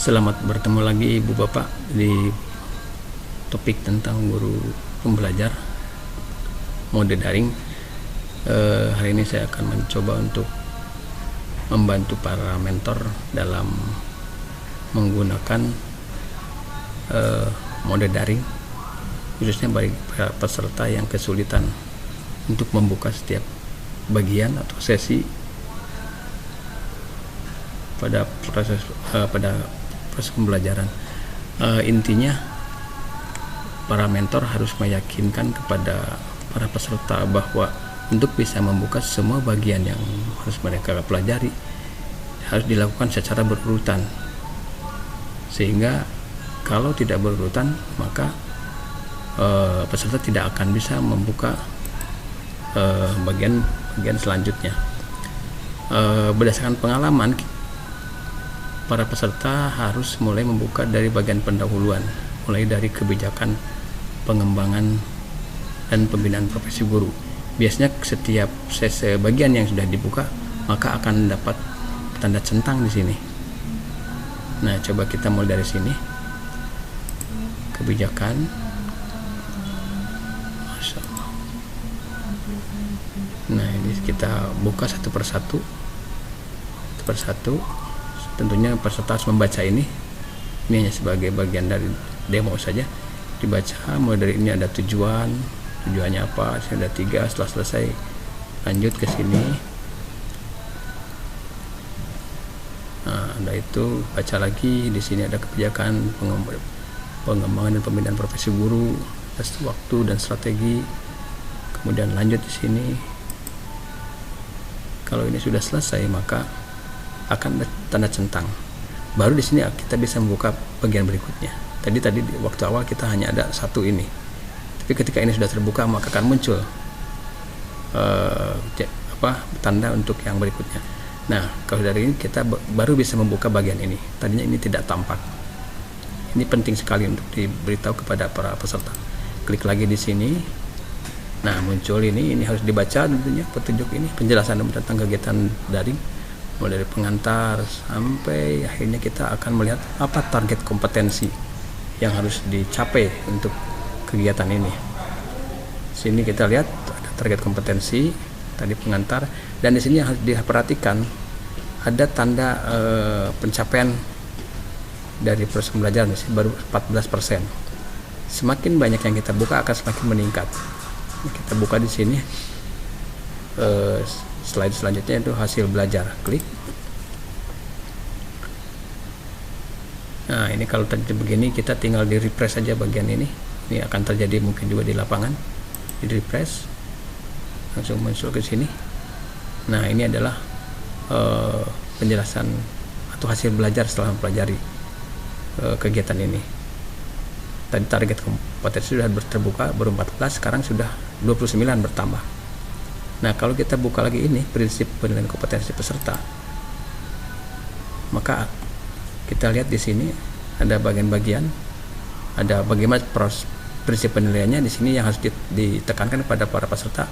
Selamat bertemu lagi Ibu Bapak di topik tentang guru pembelajar mode daring. Hari ini saya akan mencoba untuk membantu para mentor dalam menggunakan mode daring, khususnya bagi para peserta yang kesulitan untuk membuka setiap bagian atau sesi pada proses pembelajaran. Intinya para mentor harus meyakinkan kepada para peserta bahwa untuk bisa membuka semua bagian yang harus mereka pelajari harus dilakukan secara berurutan, sehingga kalau tidak berurutan maka peserta tidak akan bisa membuka bagian selanjutnya. Berdasarkan pengalaman, para peserta harus mulai membuka dari bagian pendahuluan, mulai dari kebijakan pengembangan dan pembinaan profesi guru. Biasanya setiap sesi bagian yang sudah dibuka maka akan dapat tanda centang di sini. Nah, coba kita mulai dari sini. Kebijakan. Masya Allah. Nah, ini kita buka satu persatu. Tentunya peserta harus membaca ini hanya sebagai bagian dari demo saja. Dibaca mulai dari ini, ada tujuannya apa, ada 3. Setelah selesai lanjut ke sini. Nah, ada itu, baca lagi. Di sini ada kebijakan pengembangan dan pembinaan profesi guru, waktu dan strategi. Kemudian lanjut di sini. Kalau ini sudah selesai maka akan ada tanda centang. Baru di sini kita bisa membuka bagian berikutnya. Tadi di waktu awal kita hanya ada satu ini. Tapi ketika ini sudah terbuka maka akan muncul tanda untuk yang berikutnya. Nah, kalau dari ini kita baru bisa membuka bagian ini. Tadinya ini tidak tampak. Ini penting sekali untuk diberitahu kepada para peserta. Klik lagi di sini. Nah, muncul ini harus dibaca tentunya petunjuk ini, penjelasan tentang kegiatan daring, mulai dari pengantar sampai akhirnya kita akan melihat apa target kompetensi yang harus dicapai untuk kegiatan ini. Sini kita lihat ada target kompetensi, tadi pengantar, dan di sini harus diperhatikan ada tanda pencapaian dari proses pembelajaran. Di sini baru 14%. Semakin banyak yang kita buka akan semakin meningkat. Kita buka di sini slide selanjutnya itu hasil belajar. Klik. Nah, ini kalau terjadi begini kita tinggal di refresh saja bagian ini. Ini akan terjadi mungkin juga di lapangan. Di refresh langsung muncul ke sini. Nah, ini adalah penjelasan atau hasil belajar setelah mempelajari kegiatan ini. Tadi target kompetensi sudah terbuka baru 14, sekarang sudah 29 bertambah. Nah, kalau kita buka lagi ini prinsip penilaian kompetensi peserta, maka kita lihat di sini ada bagian-bagian, ada bagaimana prinsip penilaiannya. Di sini yang harus ditekankan kepada para peserta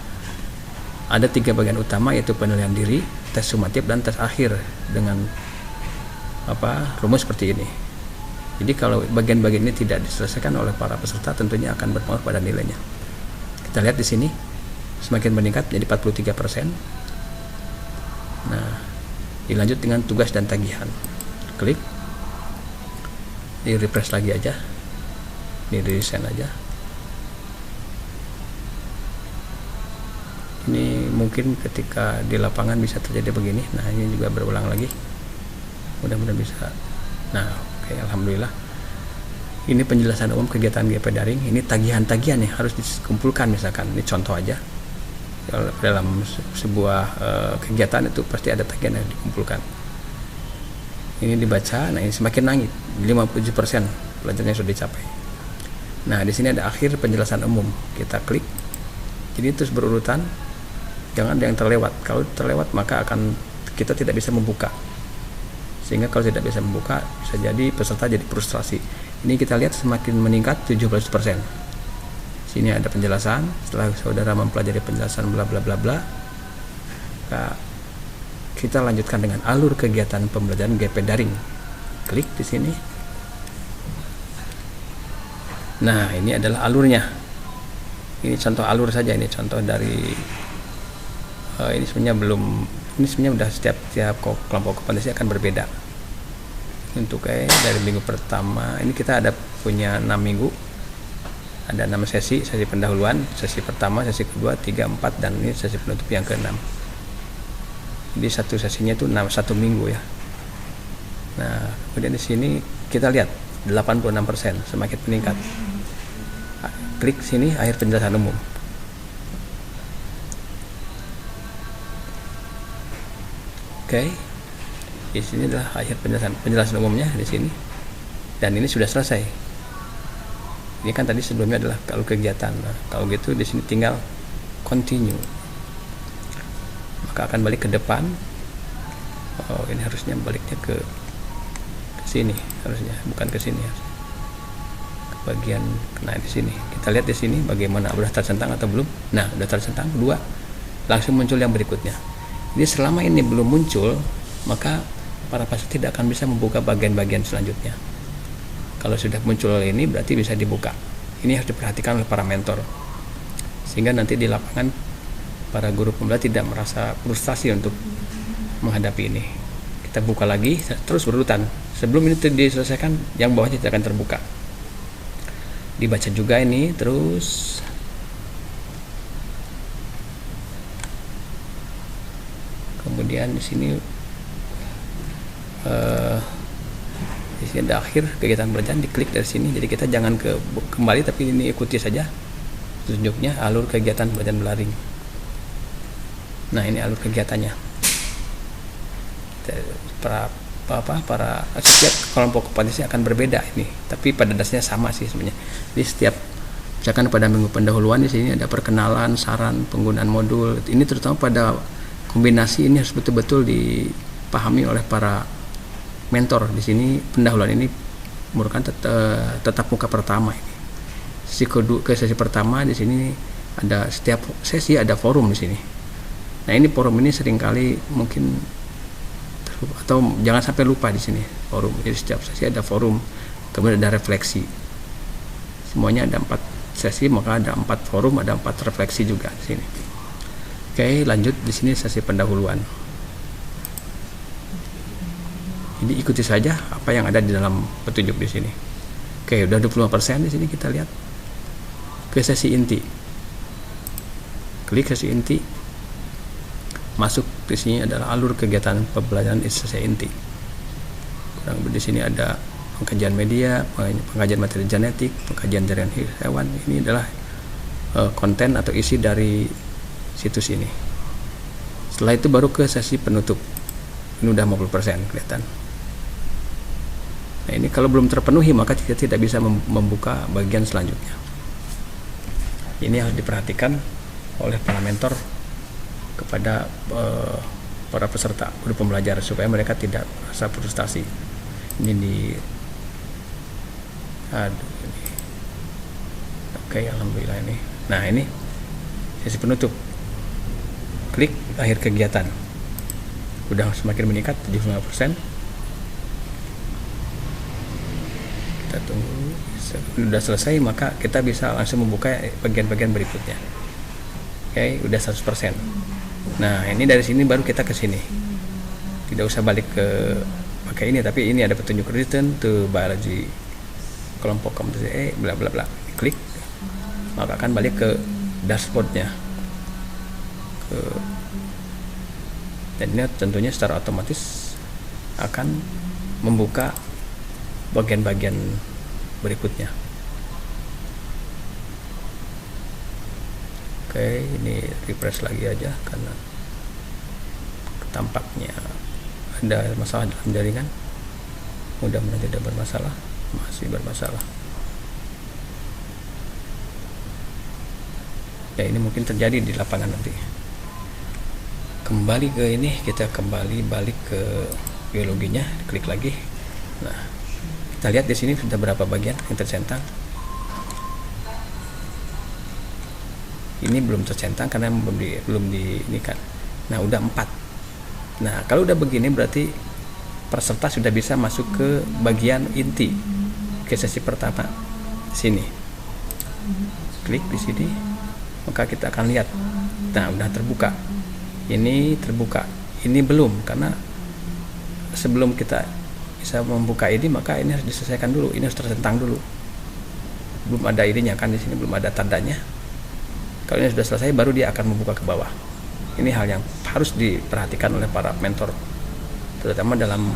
ada 3 bagian utama, yaitu penilaian diri, tes sumatif, dan tes akhir dengan rumus seperti ini. Jadi kalau bagian-bagian ini tidak diselesaikan oleh para peserta tentunya akan berpengaruh pada nilainya. Kita lihat di sini semakin meningkat menjadi 43%. Nah, dilanjut dengan tugas dan tagihan. Klik. Di refresh lagi aja. Di resign aja. Ini mungkin ketika di lapangan bisa terjadi begini. Nah, ini juga berulang lagi. Mudah-mudahan bisa. Nah, oke, alhamdulillah. Ini penjelasan umum kegiatan GP daring. Ini tagihan-tagihan yang harus dikumpulkan, misalkan ini contoh aja. Dalam sebuah kegiatan itu pasti ada tagihan yang dikumpulkan. Ini dibaca. Nah, ini semakin naik 57% pelajaran yang sudah dicapai. Nah, di sini ada akhir penjelasan umum. Kita klik. Jadi terus berurutan. Jangan ada yang terlewat. Kalau terlewat maka kita tidak bisa membuka. Sehingga kalau tidak bisa membuka bisa jadi peserta jadi frustrasi. Ini kita lihat semakin meningkat 17%. Sini ada penjelasan. Setelah saudara mempelajari penjelasan bla bla bla bla, kita lanjutkan dengan alur kegiatan pembelajaran GP daring. klik di sini. Nah, ini adalah alurnya. Ini contoh alur saja, ini contoh dari ini sebenarnya udah setiap kelompok kompetensi akan berbeda. Untuk dari minggu pertama ini kita ada punya 6 minggu, ada 6 sesi pendahuluan, sesi pertama, sesi kedua, 3, 4, dan ini sesi penutup yang ke-6. Jadi satu sesinya itu 1 minggu ya. Nah, kemudian di sini kita lihat 86% semakin meningkat. Klik sini akhir penjelasan umum. Oke. Di sini adalah akhir penjelasan umumnya di sini. Dan ini sudah selesai. Ini kan tadi sebelumnya adalah kalau kegiatan. Nah, kalau gitu di sini tinggal continue. Maka akan balik ke depan. Oh, ini harusnya baliknya ke sini harusnya, bukan ke sini ya. Ke bagian kena di sini. Kita lihat di sini bagaimana, udah tercentang atau belum. Nah, udah tercentang, 2. Langsung muncul yang berikutnya. Jadi selama ini belum muncul, maka para peserta tidak akan bisa membuka bagian-bagian selanjutnya. Kalau sudah muncul ini berarti bisa dibuka. Ini harus diperhatikan oleh para mentor, sehingga nanti di lapangan para guru pemula tidak merasa frustasi untuk menghadapi ini. Kita buka lagi terus berurutan. Sebelum ini diselesaikan, yang bawahnya tidak akan terbuka. Dibaca juga ini terus. Kemudian di sini ada akhir kegiatan belajar, diklik dari sini. Jadi kita jangan kembali, tapi ini ikuti saja tunjuknya alur kegiatan belajar berlaring. Nah, ini alur kegiatannya. Para setiap kelompok kompetensi akan berbeda ini, tapi pada dasarnya sama sih sebenarnya. Di setiap, misalkan pada minggu pendahuluan di sini ada perkenalan, saran, penggunaan modul. Ini terutama pada kombinasi ini harus betul-betul dipahami oleh para mentor. Di sini pendahuluan ini merupakan tetap muka pertama ini. Sesi pertama di sini ada, setiap sesi ada forum di sini. Nah, ini forum ini seringkali mungkin atau jangan sampai lupa di sini forum. Jadi setiap sesi ada forum, kemudian ada refleksi. Semuanya ada 4 sesi, maka ada 4 forum, ada 4 refleksi juga di sini. Oke, lanjut di sini sesi pendahuluan. Jadi ikuti saja apa yang ada di dalam petunjuk di sini. Oke, udah 25% di sini kita lihat. Ke sesi inti. Klik sesi inti. Masuk di sini adalah alur kegiatan pembelajaran sesi inti. Kurang lebih di sini ada pengkajian media, pengkajian materi genetik, pengkajian jaringan hewan. Ini adalah konten atau isi dari situs ini. Setelah itu baru ke sesi penutup. Ini udah 50% kelihatan. Nah, ini kalau belum terpenuhi maka kita tidak bisa membuka bagian selanjutnya. Ini harus diperhatikan oleh para mentor kepada para peserta guru pembelajar supaya mereka tidak merasa frustasi. Ini Oke, alhamdulillah ini. Nah, ini sesi penutup. Klik akhir kegiatan. Udah semakin meningkat 75%. Kita tunggu. Sudah selesai maka kita bisa langsung membuka bagian-bagian berikutnya. Oke, udah 100%. Nah, ini dari sini baru kita ke sini. Tidak usah balik ke pakai ini, tapi ini ada petunjuk return to biology kelompok kompetensi bla bla bla. Klik, maka akan balik ke dashboardnya. Dan ini tentunya secara otomatis akan membuka bagian-bagian berikutnya. Oke, ini refresh lagi aja karena tampaknya ada masalah dalam jaringan. Mudah-mudahan tidak bermasalah. Masih bermasalah. Ya, ini mungkin terjadi di lapangan nanti. Kembali ke ini, kita kembali balik ke biologinya, klik lagi. Nah, kita lihat di sini sudah berapa bagian yang tercentang. Ini belum tercentang karena belum di ini kan. Nah, udah 4. Nah, kalau udah begini berarti peserta sudah bisa masuk ke bagian inti, ke sesi pertama. Sini klik di sini, maka kita akan lihat. Nah, udah terbuka. Ini terbuka, ini belum, karena sebelum kita bisa membuka ini maka ini harus diselesaikan dulu, ini harus tertentang dulu. Belum ada ininya kan, di sini belum ada tandanya. Kalau ini sudah selesai baru dia akan membuka ke bawah. Ini hal yang harus diperhatikan oleh para mentor, terutama dalam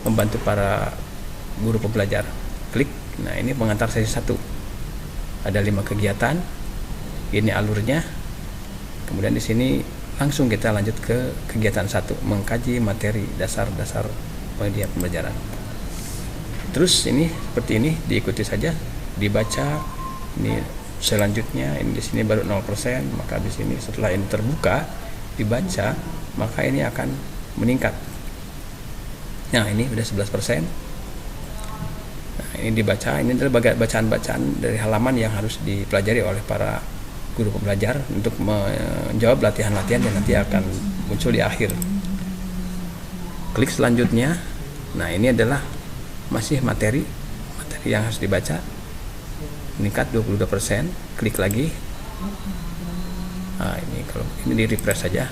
membantu para guru pembelajar. Klik. Nah, ini mengantar sesi 1. Ada 5 kegiatan. Ini alurnya. Kemudian di sini langsung kita lanjut ke kegiatan 1, mengkaji materi dasar-dasar media pembelajaran. Terus ini seperti ini, diikuti saja, dibaca. Ini selanjutnya, ini di sini baru 0%, maka di sini setelah ini terbuka, dibaca, maka ini akan meningkat. Nah, ini udah 11%. Nah, ini dibaca, ini adalah bacaan-bacaan dari halaman yang harus dipelajari oleh para guru pembelajar untuk menjawab latihan-latihan yang nanti akan muncul di akhir. Klik selanjutnya. Nah, ini adalah masih materi yang harus dibaca, meningkat 22%. Klik lagi. Nah, ini kalau ini di refresh saja,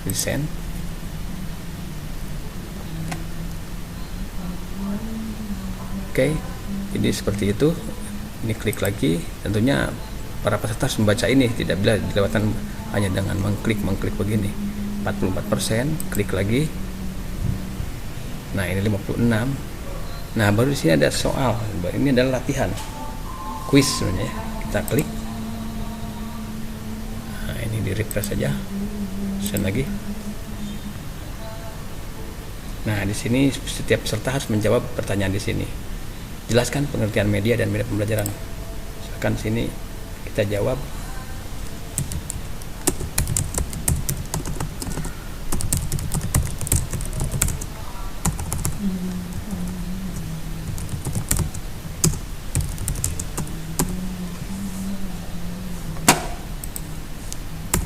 resend. Oke, ini seperti itu. Ini klik lagi. Tentunya para peserta harus membaca ini, tidak bisa dilewatkan hanya dengan mengklik begini. 44%. Klik lagi. Nah, ini 56. Nah, baru di sini ada soal. Ini adalah latihan, quiz sebenarnya. Kita klik. Nah, ini di refresh saja. Send lagi. Nah, di sini setiap peserta harus menjawab pertanyaan di sini. Jelaskan pengertian media dan media pembelajaran. Silakan sini kita jawab.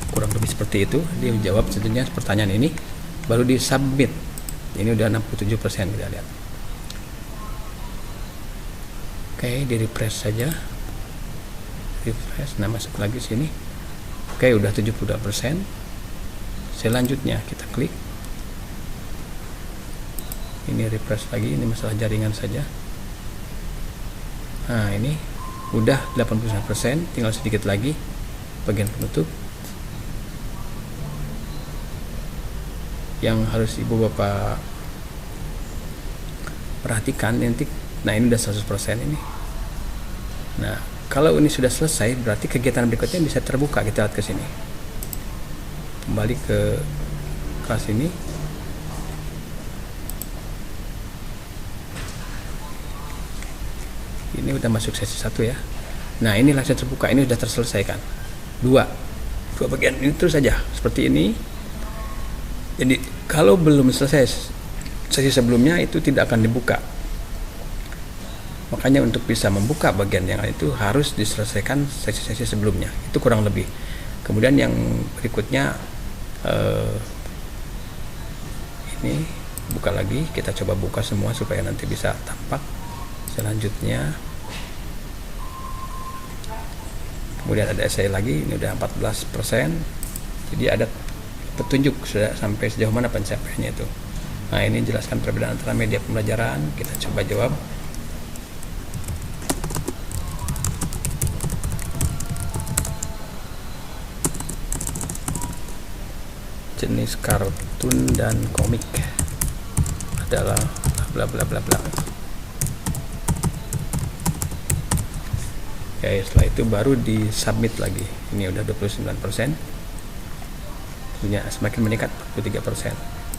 Kurang lebih seperti itu. Dia jawab tentunya pertanyaan ini, baru di submit. Ini udah 67% kita lihat. Oke, di refresh saja. Refresh, nah masuk lagi sini. Oke, udah 72%. Selanjutnya kita klik. Ini refresh lagi, ini masalah jaringan saja. Nah, ini udah 89%, tinggal sedikit lagi bagian penutup. Yang harus Ibu Bapak perhatikan nanti. Nah, ini udah 100% ini. Nah, kalau ini sudah selesai, berarti kegiatan berikutnya bisa terbuka. Kita lihat ke sini. Kembali ke kelas ini. Ini udah masuk sesi 1 ya. Nah, ini langsung terbuka. Ini sudah terselesaikan. Dua bagian ini terus saja seperti ini. Jadi kalau belum selesai sesi sebelumnya itu tidak akan dibuka. Makanya untuk bisa membuka bagian yang lain itu harus diselesaikan sesi-sesi sebelumnya. Itu kurang lebih. Kemudian yang berikutnya ini buka lagi. Kita coba buka semua supaya nanti bisa tampak. Selanjutnya kemudian ada essay lagi. Ini udah 14%. Jadi ada petunjuk sudah sampai sejauh mana pencapaiannya itu. Nah, ini jelaskan perbedaan antara media pembelajaran. Kita coba jawab. Jenis kartun dan komik adalah bla bla bla bla. Oke, setelah itu baru di submit lagi. Ini udah 29%. Punya semakin meningkat 43%.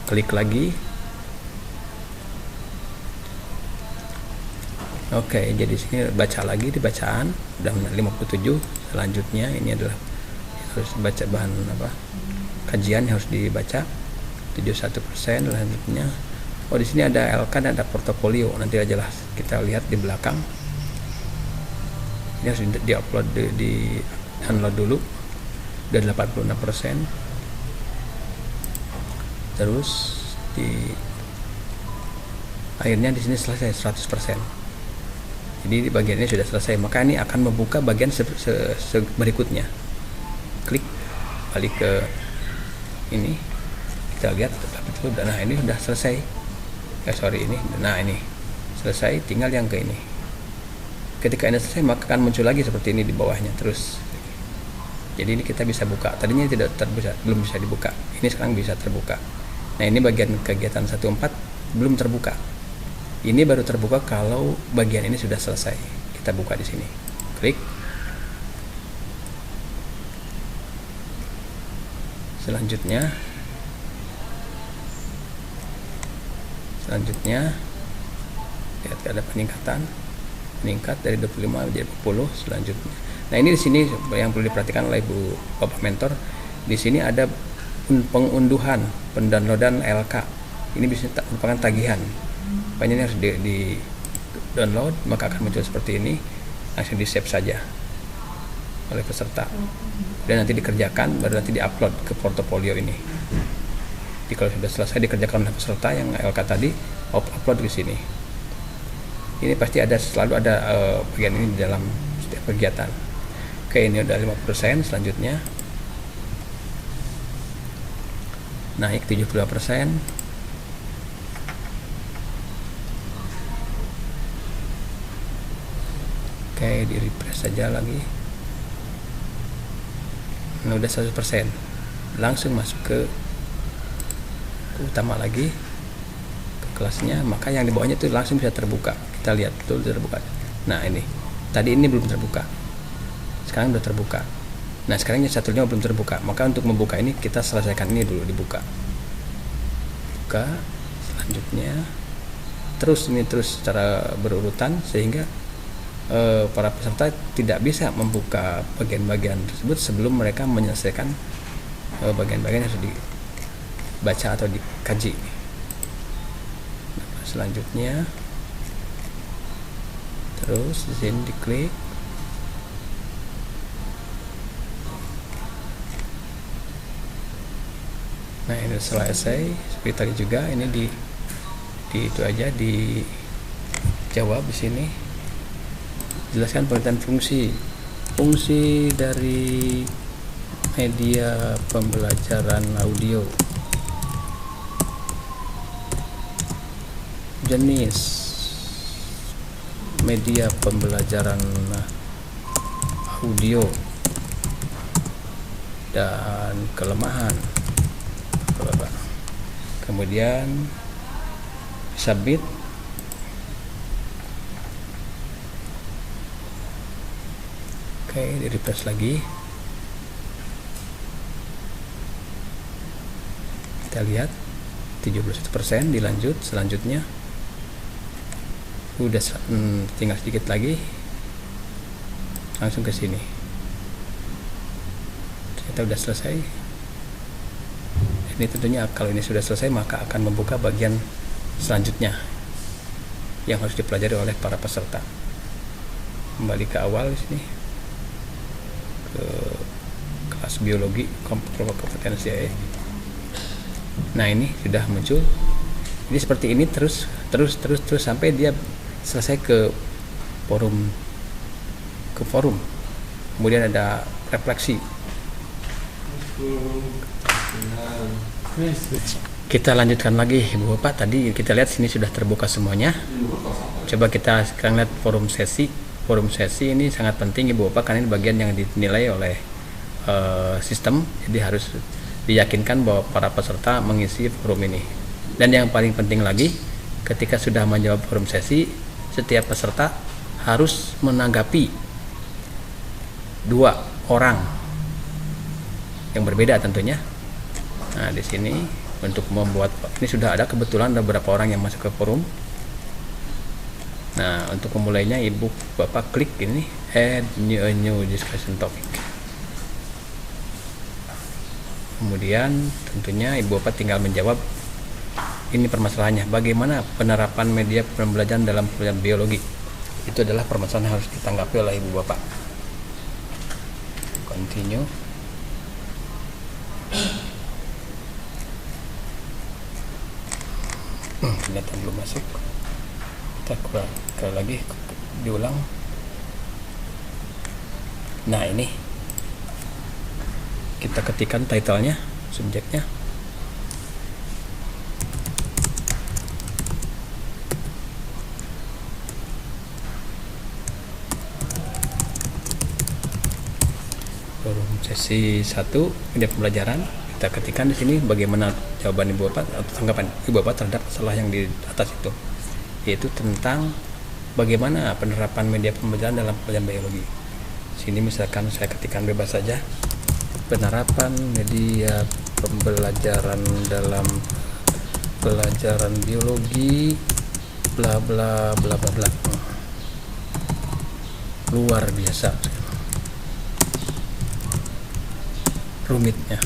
Klik lagi. Oke, jadi sini baca lagi di bacaan udah 57. Selanjutnya ini adalah harus baca bahan apa? Kajian yang harus dibaca 71%. Selanjutnya di sini ada LK dan ada portofolio. Nanti aja lah kita lihat di belakang. Ini harus di-upload, di download dulu. Udah 86%. Terus di akhirnya di sini selesai 100%. Jadi di bagian ini sudah selesai, maka ini akan membuka bagian berikutnya. Klik balik ke ini, kita lihat itu. Nah ini sudah selesai. Ini, nah ini selesai, tinggal yang ke ini. Ketika ini selesai maka akan muncul lagi seperti ini di bawahnya terus. Jadi ini kita bisa buka. Tadinya tidak terbuka, belum bisa dibuka. Ini sekarang bisa terbuka. Nah ini bagian kegiatan 1.4 belum terbuka. Ini baru terbuka kalau bagian ini sudah selesai. Kita buka di sini. Klik. Selanjutnya lihat ada peningkatan, meningkat dari 25 menjadi 40 selanjutnya. Nah ini di sini yang perlu diperhatikan oleh Ibu Bapak Mentor. Di sini ada pengunduhan, pendownloadan LK. Ini bisa merupakan tagihan. Pokoknya ini harus di download, maka akan muncul seperti ini. Langsung di save saja oleh peserta. Dan nanti dikerjakan, baru nanti diupload ke portofolio ini. Jadi kalau sudah selesai dikerjakan oleh peserta yang LK tadi, upload di sini. Ini pasti selalu ada bagian ini di dalam setiap kegiatan. Oke, ini udah 50%. Selanjutnya naik 72%. Oke, di refresh saja lagi. Nah, udah 100%. Langsung masuk ke utama lagi, ke kelasnya, maka yang di bawahnya itu langsung bisa terbuka. Kita lihat betul terbuka. Nah ini, tadi ini belum terbuka, sekarang udah terbuka. Nah sekarang yang satunya belum terbuka, maka untuk membuka ini kita selesaikan ini dulu, dibuka. Buka, selanjutnya terus secara berurutan sehingga para peserta tidak bisa membuka bagian-bagian tersebut sebelum mereka menyelesaikan bagian-bagian yang sudah dibaca atau dikaji. Nah, selanjutnya terus di sini diklik. Nah ini selesai seperti tadi juga. Ini di itu aja dijawab di sini. Jelaskan pengertian fungsi dari media pembelajaran audio, jenis media pembelajaran audio, dan kelemahan. Kemudian submit. Oke, di refresh lagi. Kita lihat 71%, dilanjut. Selanjutnya udah tinggal sedikit lagi, langsung ke sini. Kita udah selesai. Ini tentunya kalau ini sudah selesai maka akan membuka bagian selanjutnya yang harus dipelajari oleh para peserta. Kembali ke awal di sini, ke kelas biologi kompetensi. Nah ini sudah muncul. Ini seperti ini terus sampai dia selesai ke forum. Kemudian ada refleksi. Kita lanjutkan lagi Ibu Bapak. Tadi kita lihat sini sudah terbuka semuanya. Coba kita sekarang lihat forum sesi. Forum sesi ini sangat penting Ibu Bapak karena ini bagian yang dinilai oleh sistem. Jadi harus diyakinkan bahwa para peserta mengisi forum ini. Dan yang paling penting lagi, ketika sudah menjawab forum sesi, setiap peserta harus menanggapi 2 orang yang berbeda tentunya. Nah di sini untuk membuat ini sudah ada, kebetulan ada beberapa orang yang masuk ke forum. Nah untuk memulainya Ibu Bapak klik ini add new discussion topic. Kemudian tentunya Ibu Bapak tinggal menjawab ini permasalahannya, bagaimana penerapan media pembelajaran dalam pelajaran biologi. Itu adalah permasalahan yang harus ditanggapi oleh Ibu Bapak. Continue. Ternyata belum masuk. kita sekali lagi diulang. Nah, ini kita ketikkan title-nya, subjeknya. Forum sesi 1 media pembelajaran. Kita ketikkan di sini bagaimana jawaban Ibu Bapak atau tanggapan Ibu Bapak terhadap masalah yang di atas itu, yaitu tentang bagaimana penerapan media pembelajaran dalam pelajaran biologi. Sini misalkan saya ketikkan bebas saja, penerapan media pembelajaran dalam pelajaran biologi bla bla bla bla bla. Luar biasa rumitnya.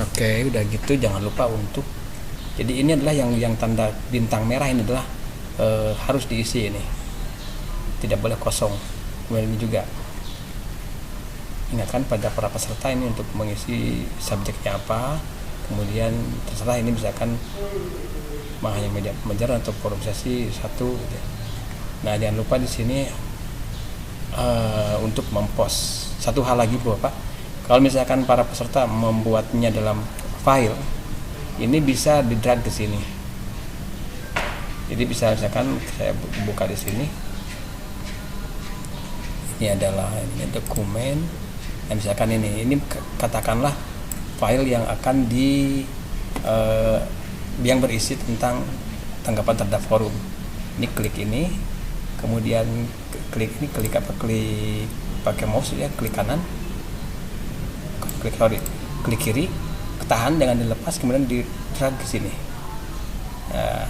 Oke, udah gitu jangan lupa untuk, jadi ini adalah yang tanda bintang merah ini adalah harus diisi, ini tidak boleh kosong. Kemudian ini juga ingatkan pada para peserta ini untuk mengisi subjeknya apa, kemudian terserah ini misalkan hanya media pembelajaran atau forum sesi 1 gitu. Nah, jangan lupa di sini untuk mempost. Satu hal lagi Bapak, kalau misalkan para peserta membuatnya dalam file, ini bisa di drag ke sini. Jadi bisa misalkan saya buka di sini. Ini adalah ini dokumen. Dan misalkan ini katakanlah file yang akan yang berisi tentang tanggapan terhadap forum. Ini klik ini, kemudian klik pakai mouse ya, klik kanan, klik kiri, ketahan jangan dilepas, kemudian di drag ke sini. Nah,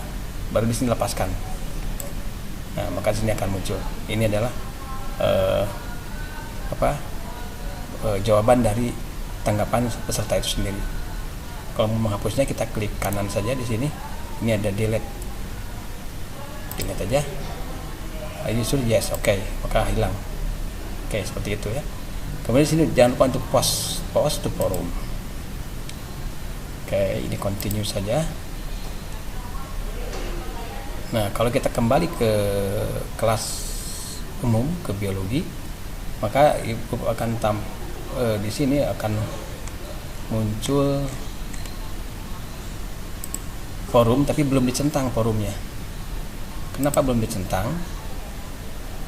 baru di sini lepaskan. Nah, maka sini akan muncul. Ini adalah jawaban dari tanggapan peserta itu sendiri. Kalau mau menghapusnya kita klik kanan saja di sini. Ini ada delete aja. Ini sudah yes, oke, maka hilang. Oke, seperti itu ya. Kemudian di sini jangan lupa untuk post to forum. Oke, ini continue saja. Nah, kalau kita kembali ke kelas umum ke biologi, maka Ibu akan di sini akan muncul forum, tapi belum dicentang forumnya. Kenapa belum dicentang?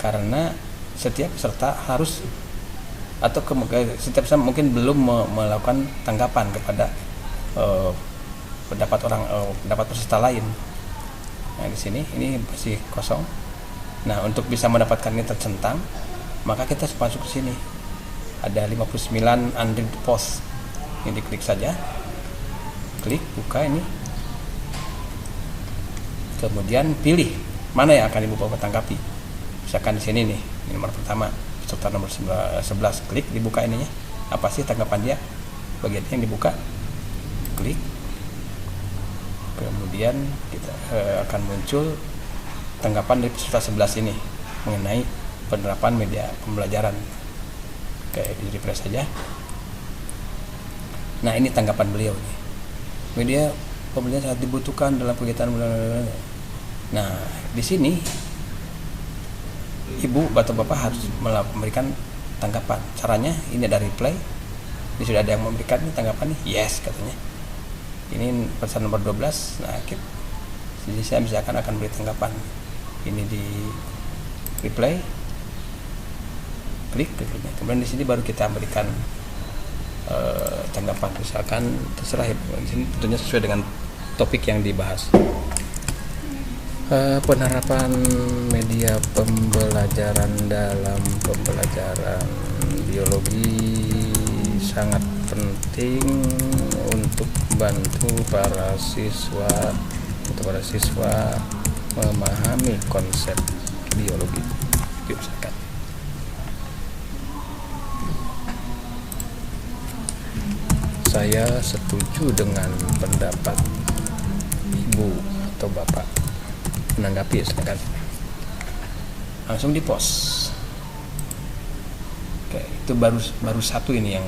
Karena setiap peserta harus atau setiap peserta mungkin belum melakukan tanggapan kepada pendapat peserta lain. Nah, di sini ini masih kosong. Nah, untuk bisa mendapatkan ini tercentang, maka kita harus masuk ke sini. Ada 59 unread post. Ini diklik saja. Klik buka ini. Kemudian pilih mana yang akan Ibu Bapak tanggapi. Misalkan di sini nih, ini nomor pertama, peserta nomor 11, klik dibuka ininya. Apa sih tanggapan dia? Bagian yang dibuka. Klik. Kemudian kita akan muncul tanggapan dari peserta 11 ini mengenai penerapan media pembelajaran. Oke, di refresh saja. Nah, ini tanggapan beliau nih. Media pembelajaran sangat dibutuhkan dalam kegiatan. Nah, di sini Ibu atau Bapak harus memberikan tanggapan. Caranya ini ada reply. Ini sudah ada yang memberikan tanggapan nih. Yes katanya. Ini pesan nomor 12. Nah, jadi saya misalkan akan beri tanggapan. Ini di reply. Klik. Kemudian di sini baru kita berikan tanggapan. Misalkan terserah ya. Di sini tentunya sesuai dengan topik yang dibahas. Penerapan media pembelajaran dalam pembelajaran biologi sangat penting untuk membantu para siswa memahami konsep biologi. Silakan. Saya setuju dengan pendapat Ibu atau Bapak. Menanggapi, silakan. Langsung di post. Oke, itu baru satu ini yang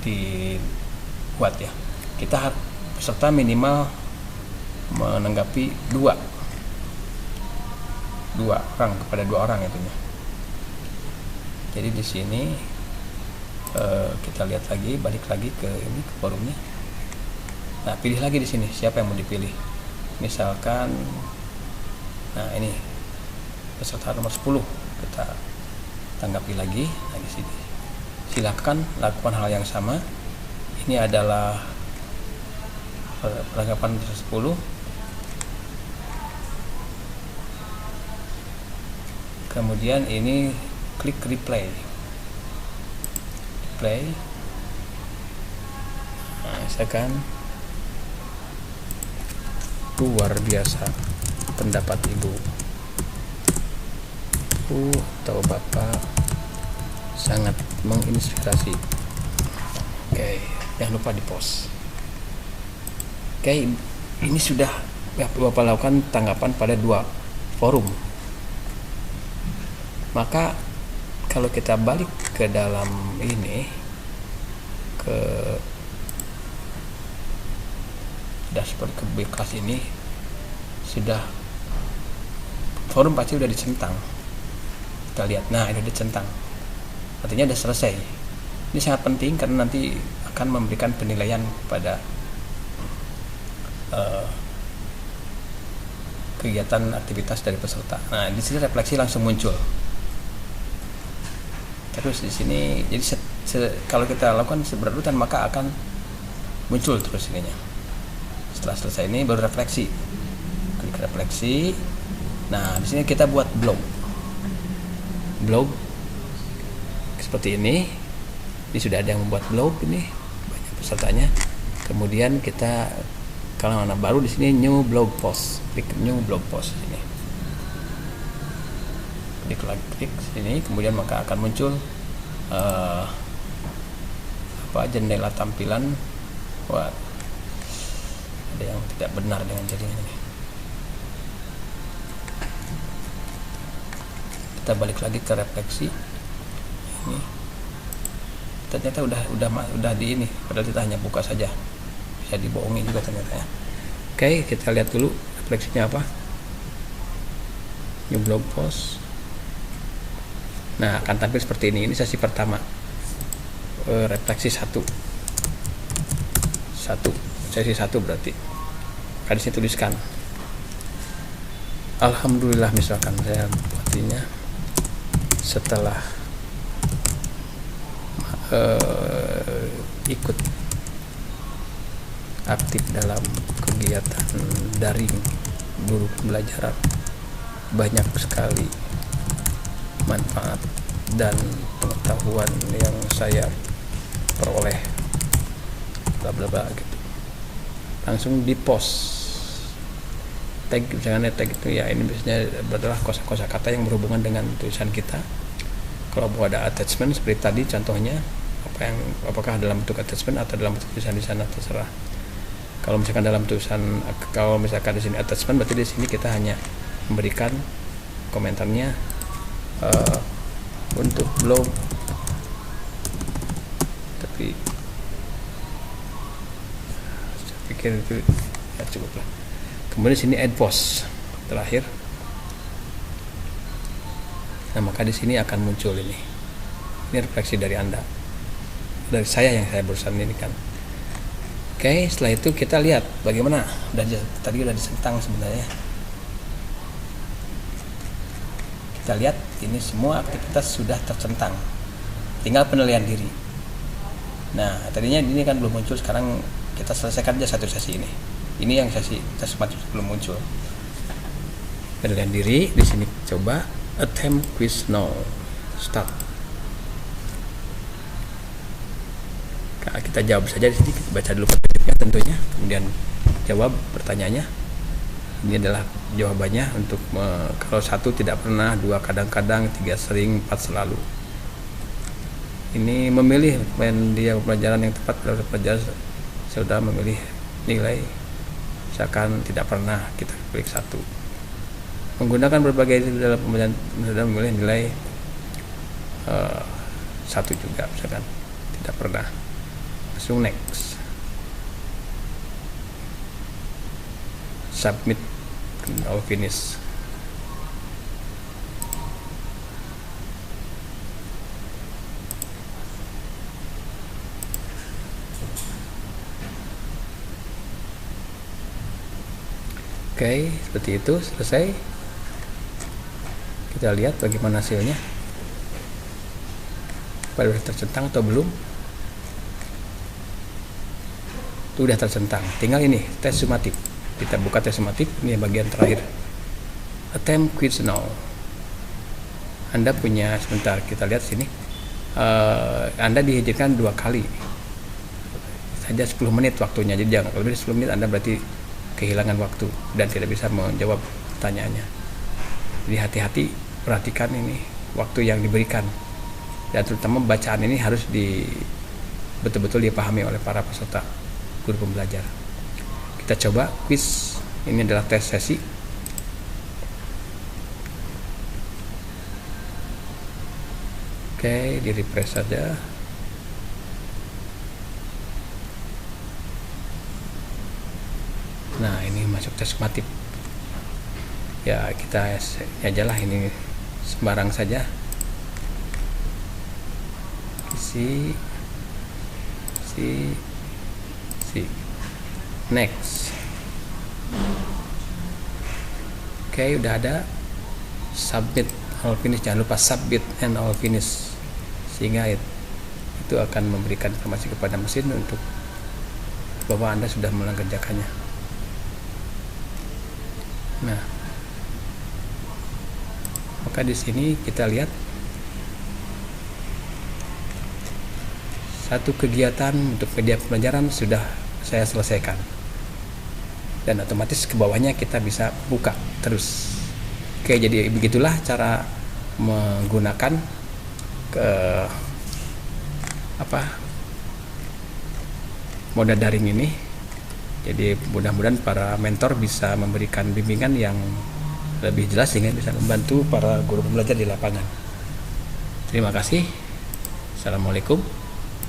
dibuat ya. Kita peserta minimal menanggapi dua orang, kepada dua orang itunya. Jadi di sini kita lihat lagi, balik lagi ke ini, ke forumnya. Nah, pilih lagi di sini siapa yang mau dipilih. Misalkan, nah ini peserta nomor 10 kita tanggapi lagi. Nah, di sini silakan lakukan hal yang sama. Ini adalah penanggapan 10. Kemudian ini klik replay. Nah, misalkan luar biasa pendapat ibu atau bapak, sangat menginspirasi. Oke, jangan lupa di post. Oke, ini sudah bapak lakukan tanggapan pada 2 forum. Maka kalau kita balik ke dalam ini, ke dashboard, ke kelas ini, sudah forum pasti udah dicentang. Kita lihat, nah ini dicentang, artinya udah selesai. Ini sangat penting karena nanti akan memberikan penilaian pada kegiatan aktivitas dari peserta. Nah, di sini refleksi langsung muncul. Terus di sini, jadi kalau kita lakukan berurutan maka akan muncul terus ininya. Setelah selesai ini baru refleksi. Klik refleksi. Nah, di sini kita buat blog seperti ini. Ini sudah ada yang membuat blog, ini banyak pesertanya. Kemudian kita, kalau mana baru di sini new blog post, klik new blog post ini. Klik sini, kemudian maka akan muncul jendela tampilan. Wah, ada yang tidak benar dengan jaringan ini. Kita balik lagi ke refleksi. Ini ternyata udah di ini, padahal kita hanya buka saja, bisa dibohongi juga ternyata ya. Oke, kita lihat dulu refleksinya apa. New blog post. Nah, akan tampil seperti ini. Ini sesi pertama, refleksi 1, sesi 1 berarti. Di sini tuliskan alhamdulillah, misalkan saya buatinya setelah ikut aktif dalam kegiatan daring guru pembelajaran, banyak sekali manfaat dan pengetahuan yang saya peroleh, bla bla bla gitu. Langsung di post, tag, misalnya tag itu ya, ini biasanya adalah kosa-kosa kata yang berhubungan dengan tulisan kita. Kalau mau ada attachment seperti tadi contohnya, apakah dalam bentuk attachment atau dalam bentuk tulisan di sana, terserah. Kalau misalkan dalam tulisan, kalau misalkan di sini attachment, berarti di sini kita hanya memberikan komentarnya untuk blog, tapi saya pikir itu ya cukup lah. Kemudian sini add post terakhir. Nah, maka di sini akan muncul ini refleksi dari Anda, dari saya yang saya barusan ini kan. Oke, setelah itu kita lihat bagaimana. Tadi udah disentang sebenarnya. Kita lihat ini semua aktivitas sudah tercentang, tinggal penilaian diri. Nah, tadinya ini kan belum muncul, sekarang kita selesaikan aja satu sesi ini. Ini yang sesi tes belum muncul. Penilaian diri di sini, coba attempt quiz now, start. Nah, kita jawab saja di sini, kita baca dulu petunjuknya tentunya, kemudian jawab pertanyaannya. Ini adalah jawabannya untuk kalau 1 tidak pernah, 2 kadang-kadang, 3 sering, 4 selalu. Ini memilih media pelajaran yang tepat. Kalau pelajaran sudah memilih nilai, misalkan tidak pernah, kita klik 1. Menggunakan berbagai dalam pembelajaran sudah memilih nilai 1 juga, misalkan tidak pernah. Langsung next. submit all finish. Oke, seperti itu, selesai. Kita lihat bagaimana hasilnya. Apakah sudah tercentang atau belum? Itu udah tercentang. Tinggal ini tes sumatif. Kita buka tes sumatif. Ini bagian terakhir. Attempt quiz now. Anda punya, sebentar kita lihat sini. Anda diizinkan 2 kali saja 10 menit waktunya. Jadi jangan lebih dari 10 menit Anda berarti kehilangan waktu dan tidak bisa menjawab pertanyaannya. Jadi hati-hati, perhatikan ini waktu yang diberikan, dan terutama bacaan ini harus betul-betul dipahami oleh para peserta, guru pembelajar. Kita coba quiz. Ini adalah tes sesi. Oke, di refresh saja. Nah, ini masuk tes sumatif. Ya, kita ajalah ini sembarang saja. Si next. Oke, udah ada. Submit all finish. Jangan lupa submit and all finish, sehingga itu akan memberikan informasi kepada mesin untuk bahwa Anda sudah mengerjakannya. Nah, maka di sini kita lihat satu kegiatan untuk media pembelajaran sudah saya selesaikan, dan otomatis ke bawahnya kita bisa buka terus. Oke, jadi begitulah cara menggunakan moda daring ini. Jadi mudah-mudahan para mentor bisa memberikan bimbingan yang lebih jelas sehingga bisa membantu para guru pembelajar di lapangan. Terima kasih. Assalamualaikum.